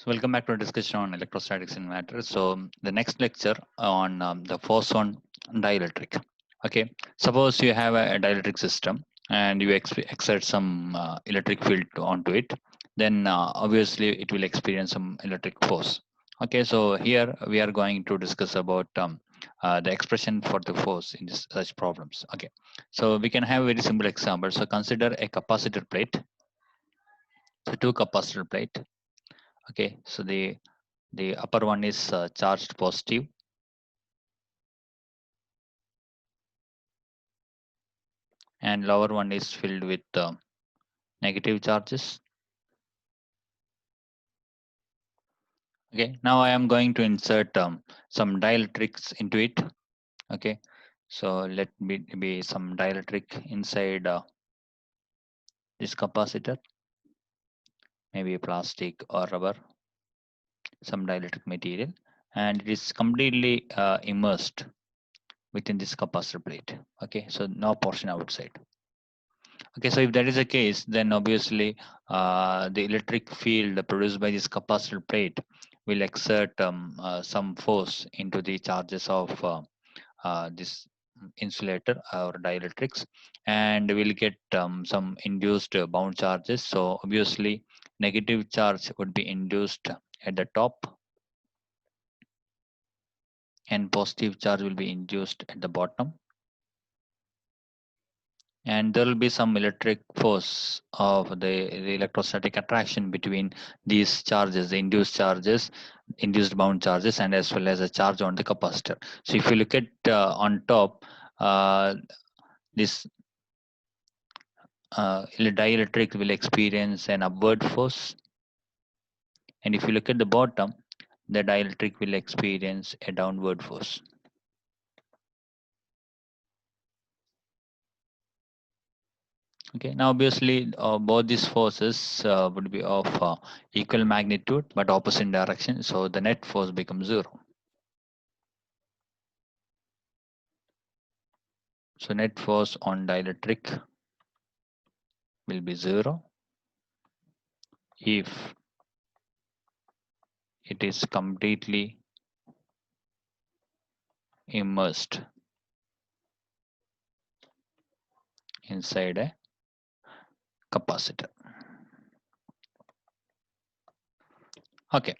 So welcome back to a discussion on electrostatics in matter. So the next lecture on the first one, dielectric. Okay, suppose you have a dielectric system and you exert some electric field onto it, then obviously it will experience some electric force. Okay, so here we are going to discuss about the expression for the force in such problems. Okay, so we can have a very simple example. So consider a capacitor plate. So two capacitor plate. Okay, so the upper one is charged positive and lower one is filled with negative charges. Okay, now I am going to insert some dielectrics into it. Okay, so let me be some dielectric inside this capacitor, maybe plastic or rubber, some dielectric material, and it is completely immersed within this capacitor plate. Okay, so no portion outside. Okay, so if that is the case, then obviously the electric field produced by this capacitor plate will exert some force into the charges of this insulator or dielectrics, and we'll get some induced bound charges. So obviously negative charge would be induced at the top and positive charge will be induced at the bottom, and there will be some electric force of the electrostatic attraction between these charges, the induced charges, induced bound charges, and as well as a charge on the capacitor. So if you look at on top, this dielectric will experience an upward force, and if you look at the bottom, the dielectric will experience a downward force. Okay, now obviously both these forces would be of equal magnitude but opposite direction, so the net force becomes zero. So net force on dielectric will be zero if it is completely immersed inside a capacitor. Okay,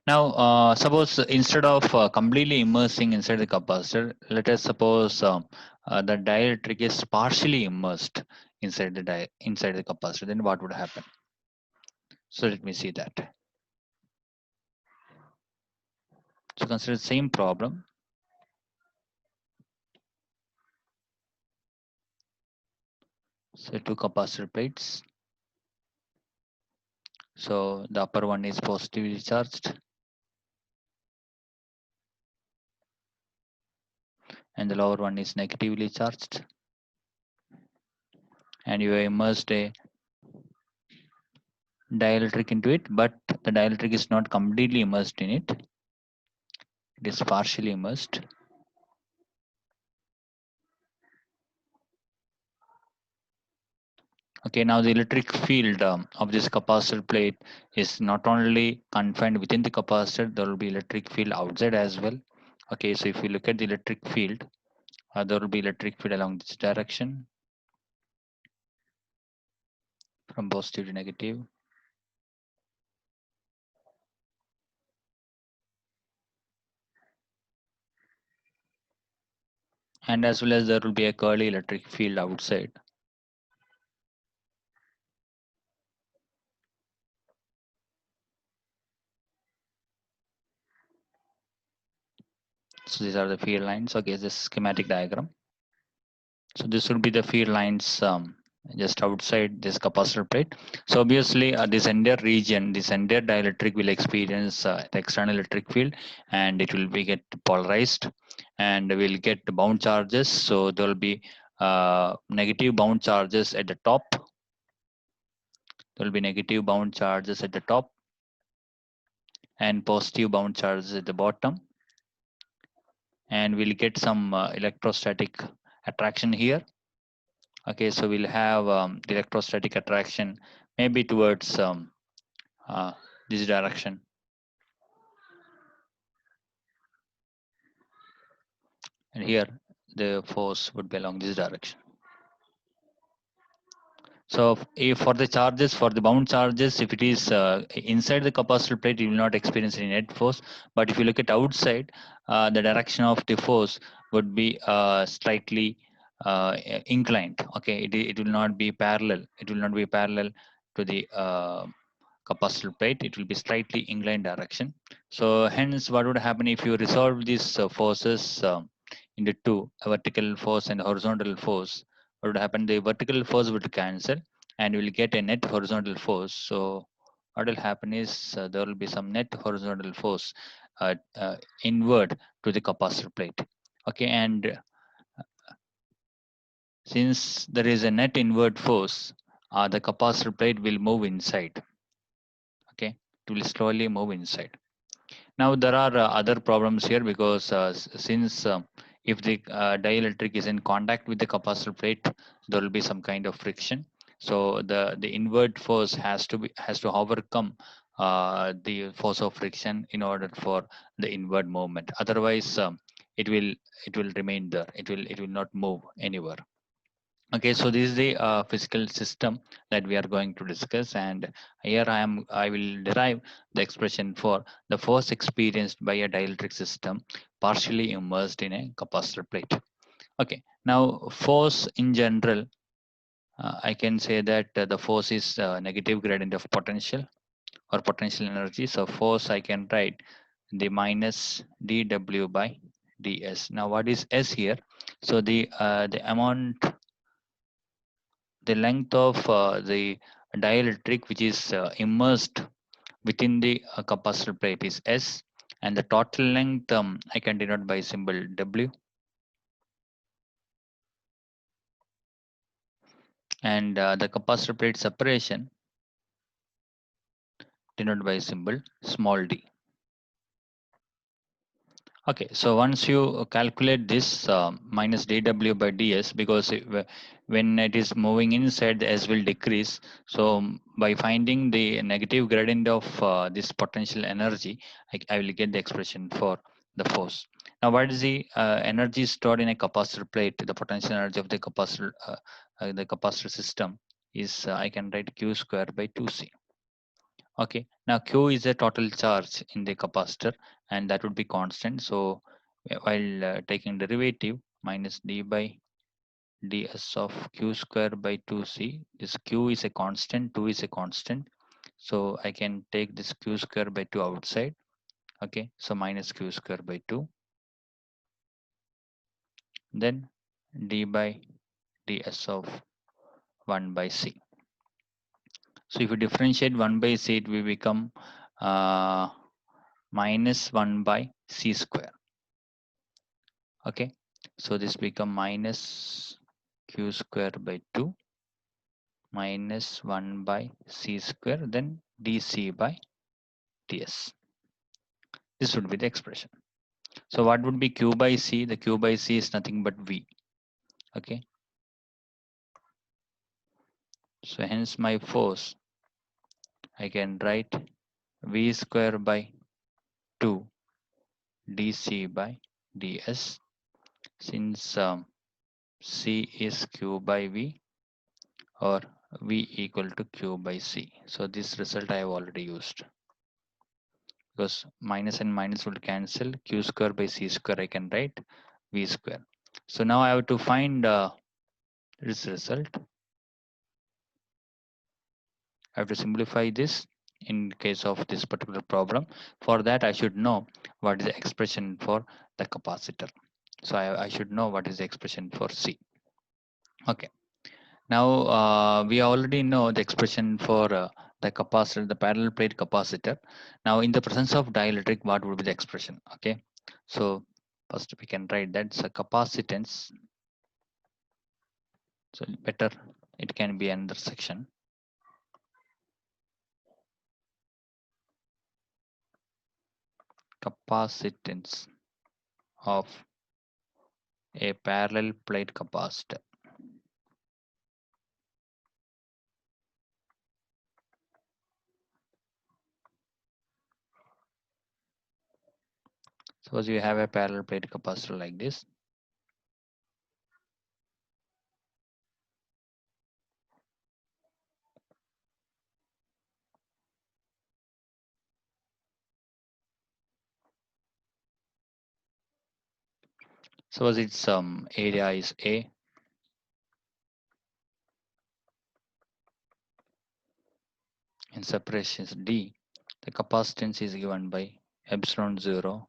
now suppose instead of completely immersing inside the capacitor, let us suppose the dielectric is partially immersed inside inside the capacitor. Then what would happen? So let me see that. So consider the same problem. So two capacitor plates. So the upper one is positively charged and the lower one is negatively charged. And you have immersed a dielectric into it, but the dielectric is not completely immersed in it. It is partially immersed. Okay, now the electric field of this capacitor plate is not only confined within the capacitor, there will be electric field outside as well. Okay, so if you look at the electric field, there will be electric field along this direction from positive to negative. And as well as there will be a curly electric field outside. So these are the field lines. Okay, this schematic diagram. So this will be the field lines just outside this capacitor plate. So obviously this entire region, this entire dielectric will experience the external electric field, and it will be get polarized, and will get bound charges. So there will be negative bound charges at the top. There will be negative bound charges at the top and positive bound charges at the bottom, and we'll get some electrostatic attraction here. Okay, so we'll have the electrostatic attraction maybe towards this direction. and here the force would be along this direction. So if for the charges, for the bound charges, if it is inside the capacitor plate, you will not experience any net force. But if you look at outside, the direction of the force would be slightly inclined. Okay, it will not be parallel. It will not be parallel to the capacitor plate. It will be slightly inclined direction. So hence, what would happen if you resolve these forces into two, a vertical force and horizontal force? What would happen? The vertical force would cancel and you will get a net horizontal force. So what will happen is there will be some net horizontal force inward to the capacitor plate. Okay, and since there is a net inward force, the capacitor plate will move inside. Okay, it will slowly move inside. Now there are other problems here because since if the dielectric is in contact with the capacitor plate, there will be some kind of friction. So the inward force has to overcome the force of friction in order for the inward movement. Otherwise, it will remain there. It will not move anywhere. Okay, so this is the physical system that we are going to discuss, and here I will derive the expression for the force experienced by a dielectric system partially immersed in a capacitor plate. Okay, now force in general, I can say that the force is negative gradient of potential or potential energy. So force I can write the minus dw by ds. Now what is s here? So the amount, the length of the dielectric which is immersed within the capacitor plate is S, and the total length I can denote by symbol W, and the capacitor plate separation denoted by symbol small d. Okay, so once you calculate this minus dw by ds, because when it is moving inside, the s will decrease. So by finding the negative gradient of this potential energy, I will get the expression for the force. Now, what is the energy stored in a capacitor plate? The potential energy of the capacitor system is I can write q square by 2c. Okay, now Q is a total charge in the capacitor and that would be constant. So while taking derivative, minus d by ds of q square by 2c, this q is a constant, 2 is a constant. So I can take this q square by 2 outside. Okay, so minus q square by 2, then d by ds of 1 by c. So if you differentiate 1 by c, it will become uh, minus 1 by c square. Okay, so this become minus q square by 2 minus 1 by c square, then dc by ds. This would be the expression. So what would be q by c? The q by c is nothing but v. Okay, so hence my force I can write v square by 2 dc by ds, since c is q by v, or v equal to q by c. So this result I have already used, because minus and minus will cancel. Q square by c square I can write v square. So now I have to find this result. I have to simplify this in case of this particular problem. For that I should know what is the expression for the capacitor. So I should know what is the expression for C. Okay, now we already know the expression for the capacitor, the parallel plate capacitor. Now in the presence of dielectric, what would be the expression? Okay, so first we can write that's a capacitance. So better it can be another section. Capacitance of a parallel plate capacitor. Suppose you have a parallel plate capacitor like this. Suppose its area is A and separation is D. The capacitance is given by epsilon 0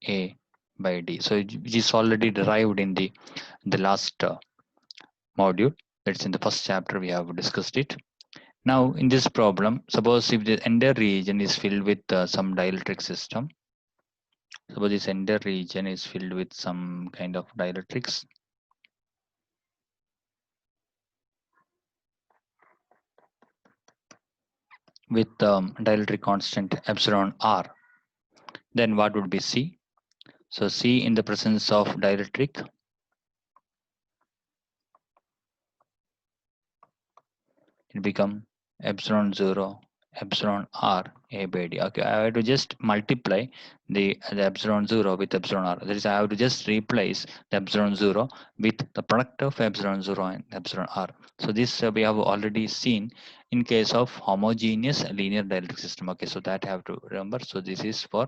A by D. So which is already derived in the last module. That's in the first chapter we have discussed it. Now in this problem, suppose if the entire region is filled with some dielectric system, suppose this entire region is filled with some kind of dielectrics with dielectric constant epsilon r, then what would be C? So C in the presence of dielectric, it become epsilon 0 epsilon r a by d. Okay, I have to just multiply the epsilon 0 with epsilon r. That is, I have to just replace the epsilon 0 with the product of epsilon 0 and epsilon r. So this we have already seen in case of homogeneous linear dielectric system. Okay, so that I have to remember. So this is for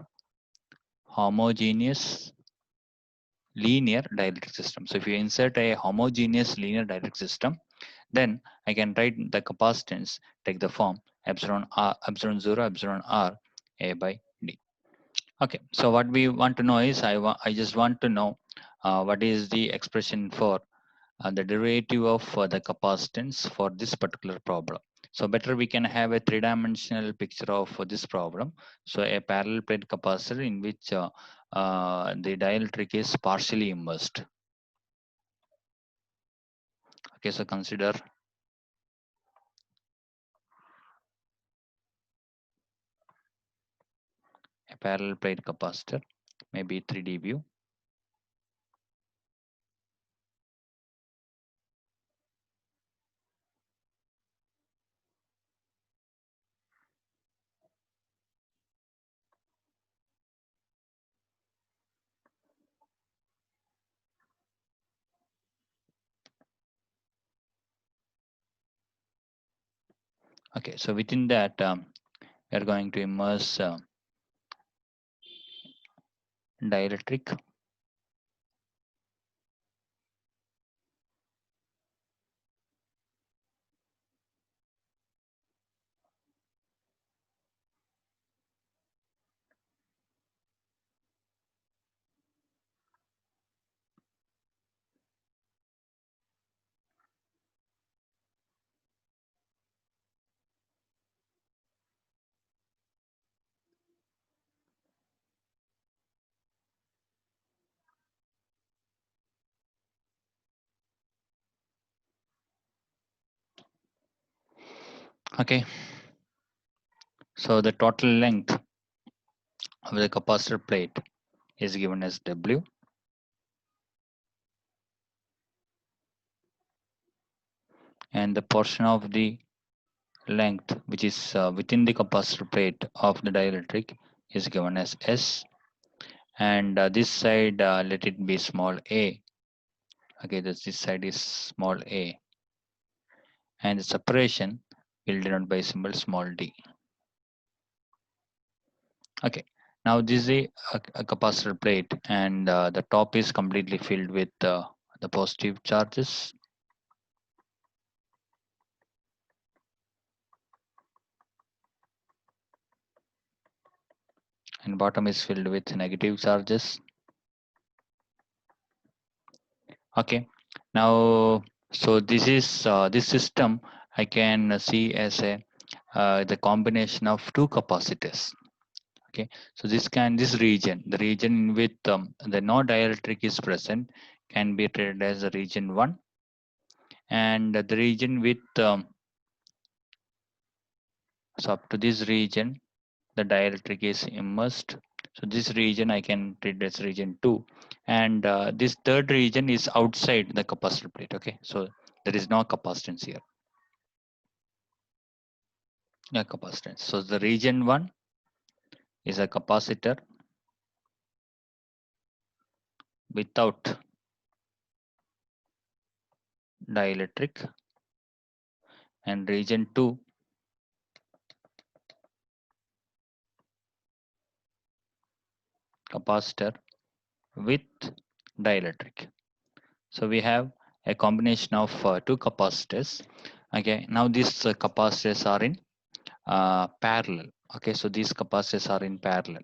homogeneous linear dielectric system. So if you insert a homogeneous linear dielectric system, then I can write the capacitance take the form epsilon r, epsilon 0 epsilon r a by d. Okay, so what we want to know is I just want to know what is the expression for the derivative of the capacitance for this particular problem. So better we can have a three-dimensional picture of this problem. So a parallel plate capacitor in which the dielectric is partially immersed. Okay, so consider a parallel plate capacitor, maybe 3D view. Okay, so within that, we are going to immerse dielectric. Okay, so the total length of the capacitor plate is given as W, and the portion of the length which is within the capacitor plate of the dielectric is given as S, and this side let it be small a. Okay, this side is small a, and the separation will denote by symbol small d. Okay, now this is a capacitor plate, and the top is completely filled with the positive charges, and bottom is filled with negative charges. Okay, now so this is this system I can see as a the combination of two capacitors. Okay, so this region, the region in which the no dielectric is present, can be treated as a region 1, and the region with so up to this region the dielectric is immersed. So this region I can treat as region 2, and this third region is outside the capacitor plate. Okay, so there is no capacitance here. Yeah, capacitance. So the region 1 is a capacitor without dielectric, and region 2 capacitor with dielectric. So we have a combination of two capacitors. Okay, now these capacitors are in parallel. Okay, so these capacitors are in parallel.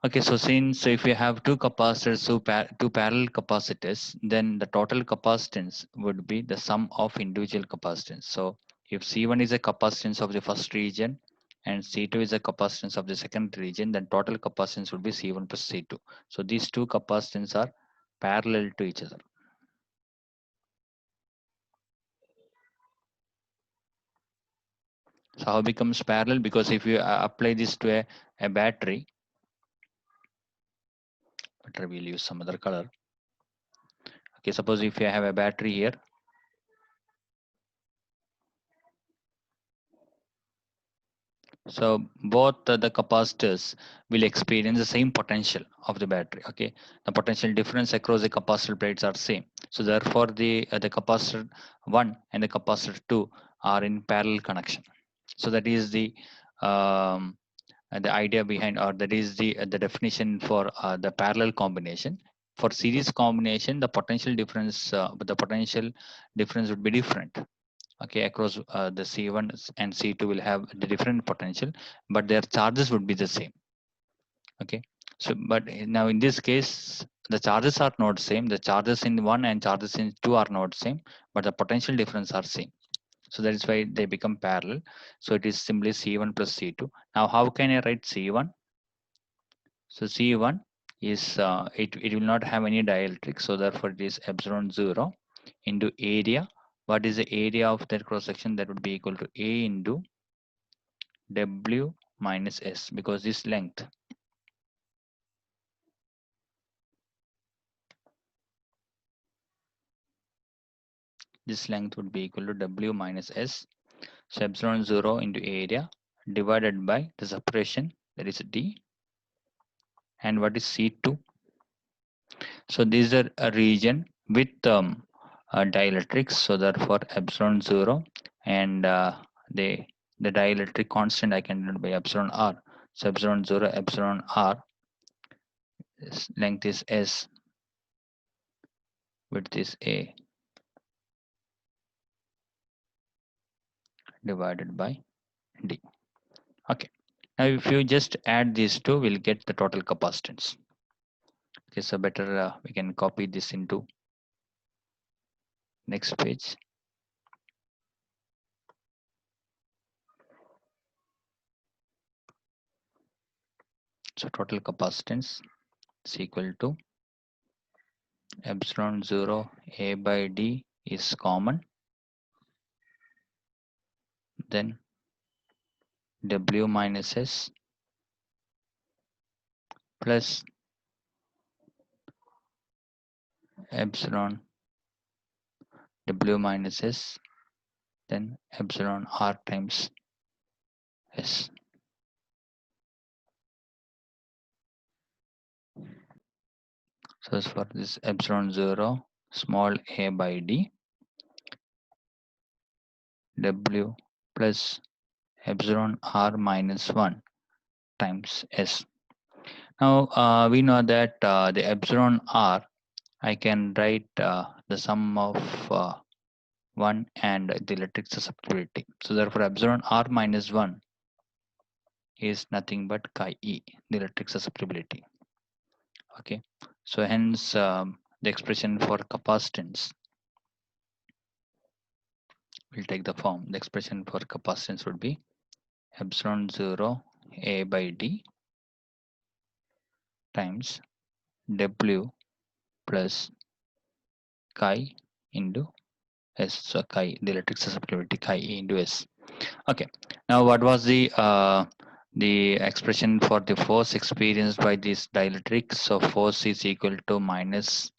Okay, so since if you have two capacitors, so two parallel capacitors, then the total capacitance would be the sum of individual capacitance. So if C1 is a capacitance of the first region and C2 is a capacitance of the second region, then total capacitance would be C1 plus C2. So these two capacitances are parallel to each other. So how it becomes parallel? Because if you apply this to a battery, we'll use some other color. Okay, suppose if you have a battery here, so both the capacitors will experience the same potential of the battery. Okay, the potential difference across the capacitor plates are same. So therefore, the capacitor 1 and the capacitor 2 are in parallel connection. So that is the idea behind, or that is the definition for the parallel combination. For series combination, the potential difference, would be different. Okay, across the C1 and C2 will have the different potential, but their charges would be the same. Okay, so but now in this case, the charges are not same. The charges in one and charges in two are not same, but the potential difference are same. So that is why they become parallel. So it is simply C1 plus C2. Now how can I write C1? So C1 is it will not have any dielectric, so therefore it is epsilon 0 into area. What is the area of that cross section? That would be equal to A into W minus S, because this length would be equal to W minus S. So epsilon 0 into area divided by the separation, that is D. And what is C2? So these are a region with dielectrics. So therefore epsilon 0 and the dielectric constant I can denote by epsilon r. So epsilon 0 epsilon r, length is S, width is A, divided by D. Okay. Now if you just add these two, we'll get the total capacitance. Okay, so better we can copy this into next page. So total capacitance is equal to epsilon 0 A by D is common, then W minus S plus epsilon W minus S, then epsilon R times S. So as for this epsilon 0 small a by D, W plus epsilon R minus 1 times S. Now we know that the epsilon R, I can write the sum of 1 and the electric susceptibility. So therefore epsilon R minus 1 is nothing but chi E, the electric susceptibility. Okay, so hence the expression for capacitance will take the form. The expression for capacitance would be epsilon 0 A by D times W plus chi into S. So chi, the electric susceptibility, chi E into S. Okay. Now what was the expression for the force experienced by this dielectric? So force is equal to minus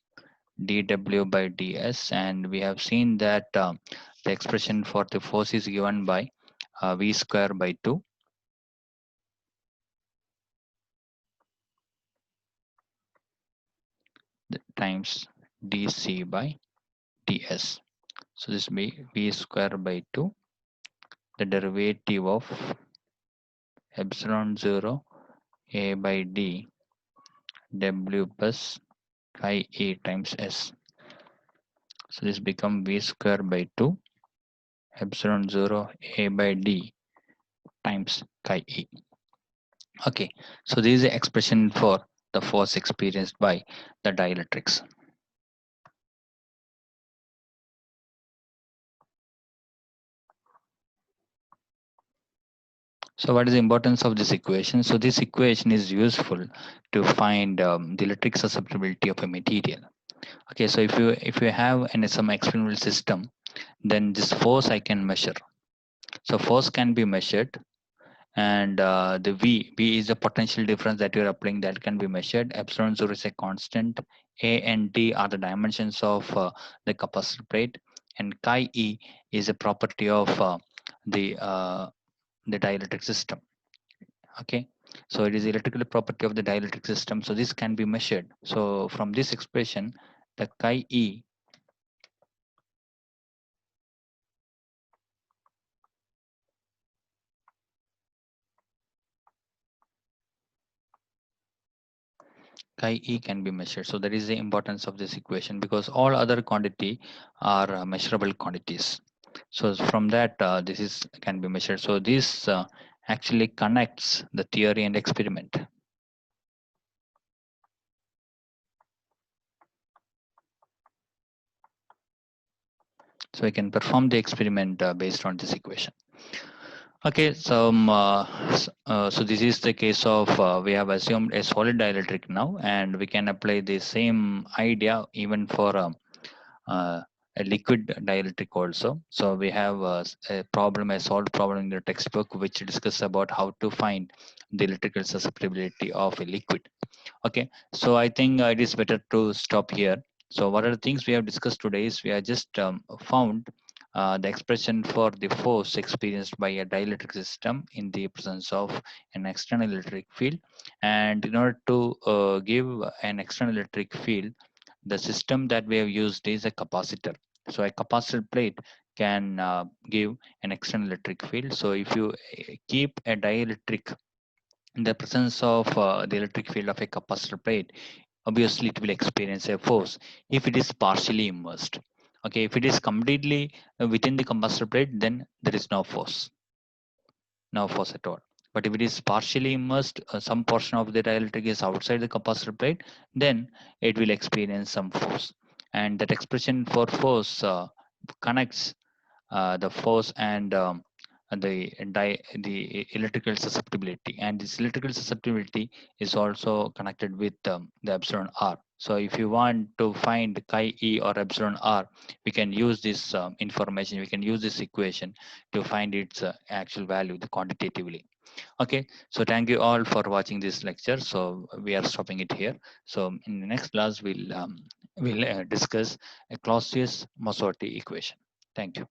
dW by ds, and we have seen that the expression for the force is given by V square by 2 times dc by ds. So this will be V square by 2, the derivative of epsilon 0 A by D W plus chi e times s. So this become v square by 2 epsilon 0 a by d times chi e. Okay, so this is the expression for the force experienced by the dielectrics. So what is the importance of this equation? So this equation is useful to find the electric susceptibility of a material. Okay, so if you have some experimental system, then this force I can measure. So force can be measured, and the v is the potential difference that you're applying, that can be measured. Epsilon 0 is a constant. A and d are the dimensions of the capacitor plate, and chi e is a property of the uh, the dielectric system. Okay, so it is electrical property of the dielectric system, so this can be measured. So from this expression, the chi e can be measured. So that is the importance of this equation, because all other quantity are measurable quantities. So from that, this is can be measured. So this actually connects the theory and experiment. So I can perform the experiment based on this equation. Okay, so so this is the case of we have assumed a solid dielectric now, and we can apply the same idea even for uh, a liquid dielectric also. So we have a problem, a solved problem in the textbook, which discuss about how to find the electrical susceptibility of a liquid. Okay, so I think it is better to stop here. So what are the things we have discussed today is we have just found the expression for the force experienced by a dielectric system in the presence of an external electric field. And in order to give an external electric field, the system that we have used is a capacitor. So a capacitor plate can give an external electric field. So if you keep a dielectric in the presence of the electric field of a capacitor plate, obviously it will experience a force if it is partially immersed. Okay, if it is completely within the capacitor plate, then there is no force at all. But if it is partially immersed, some portion of the dielectric is outside the capacitor plate, then it will experience some force. And that expression for force connects the force and the electrical susceptibility, and this electrical susceptibility is also connected with the epsilon r. So if you want to find chi e or epsilon r, we can use this information, we can use this equation to find its actual value, the quantitatively. Okay, so thank you all for watching this lecture. So we are stopping it here. So in the next class we'll discuss a Clausius Mossotti equation. Thank you.